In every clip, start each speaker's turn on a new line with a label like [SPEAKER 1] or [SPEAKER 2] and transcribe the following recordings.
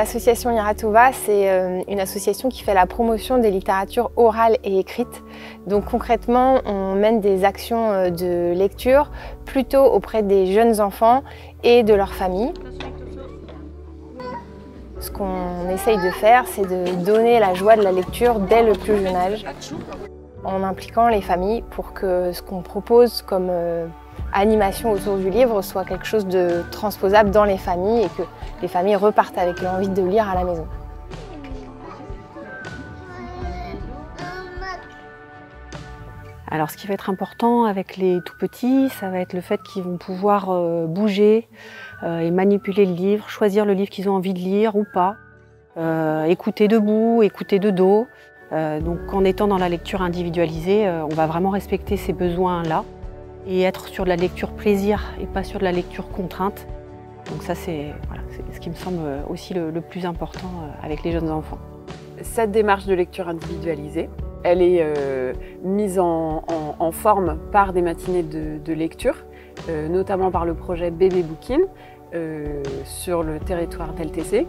[SPEAKER 1] L'association Liratova, c'est une association qui fait la promotion des littératures orales et écrites. Donc concrètement, on mène des actions de lecture plutôt auprès des jeunes enfants et de leurs familles. Ce qu'on essaye de faire, c'est de donner la joie de la lecture dès le plus jeune âge, en impliquant les familles pour que ce qu'on propose comme animation autour du livre soit quelque chose de transposable dans les familles et que les familles repartent avec l'envie de lire à la maison.
[SPEAKER 2] Alors ce qui va être important avec les tout-petits, ça va être le fait qu'ils vont pouvoir bouger et manipuler le livre, choisir le livre qu'ils ont envie de lire ou pas, écouter debout, écouter de dos. Donc en étant dans la lecture individualisée, on va vraiment respecter ces besoins-là et être sur de la lecture plaisir et pas sur de la lecture contrainte. Donc ça c'est ce qui me semble aussi le plus important avec les jeunes enfants.
[SPEAKER 3] Cette démarche de lecture individualisée, elle est mise en forme par des matinées de lecture, notamment par le projet Bébé Bookin sur le territoire d'LTC.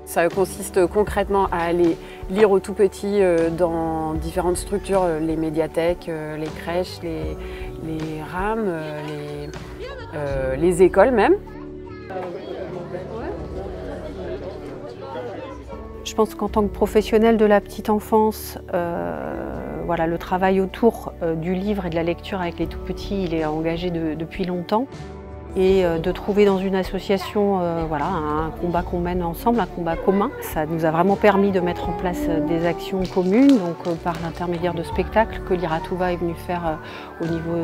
[SPEAKER 3] Ça consiste concrètement à aller lire aux tout-petits dans différentes structures, les médiathèques, les crèches, les rames, les écoles même.
[SPEAKER 2] Je pense qu'en tant que professionnel de la petite enfance, le travail autour du livre et de la lecture avec les tout-petits, il est engagé depuis longtemps. Et de trouver dans une association un combat qu'on mène ensemble, un combat commun. Ça nous a vraiment permis de mettre en place des actions communes, donc par l'intermédiaire de spectacles que Liratova est venu faire au niveau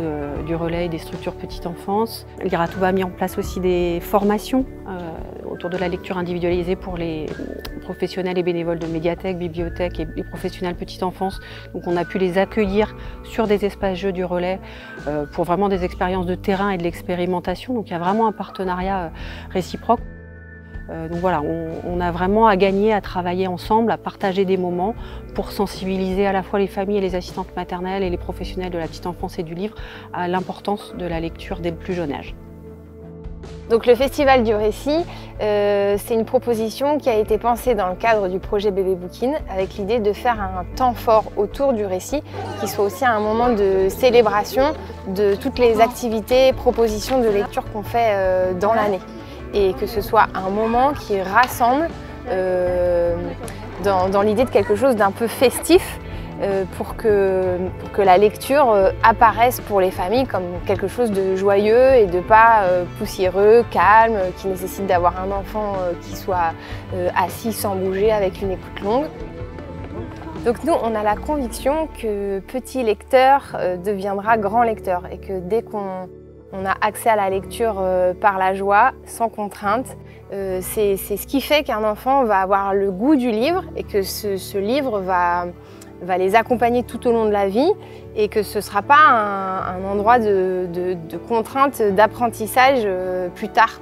[SPEAKER 2] du relais et des structures petite enfance. Liratova a mis en place aussi des formations autour de la lecture individualisée pour les professionnels et bénévoles de médiathèques, bibliothèques et professionnels petite enfance. Donc on a pu les accueillir sur des espaces jeux du relais pour vraiment des expériences de terrain et de l'expérimentation. Donc il y a vraiment un partenariat réciproque. Donc voilà, on a vraiment à gagner à travailler ensemble, à partager des moments pour sensibiliser à la fois les familles et les assistantes maternelles et les professionnels de la petite enfance et du livre à l'importance de la lecture dès le plus jeune âge.
[SPEAKER 1] Donc le Festival du Récit, c'est une proposition qui a été pensée dans le cadre du projet Bébé Bookin avec l'idée de faire un temps fort autour du récit qui soit aussi un moment de célébration de toutes les activités, propositions de lecture qu'on fait dans l'année. Et que ce soit un moment qui rassemble dans l'idée de quelque chose d'un peu festif pour que la lecture apparaisse pour les familles comme quelque chose de joyeux et de pas poussiéreux, calme, qui nécessite d'avoir un enfant qui soit assis sans bouger avec une écoute longue. Donc nous, on a la conviction que petit lecteur deviendra grand lecteur et que dès qu'on a accès à la lecture par la joie, sans contrainte, c'est ce qui fait qu'un enfant va avoir le goût du livre et que ce livre va les accompagner tout au long de la vie et que ce ne sera pas un endroit de contrainte, d'apprentissage plus tard.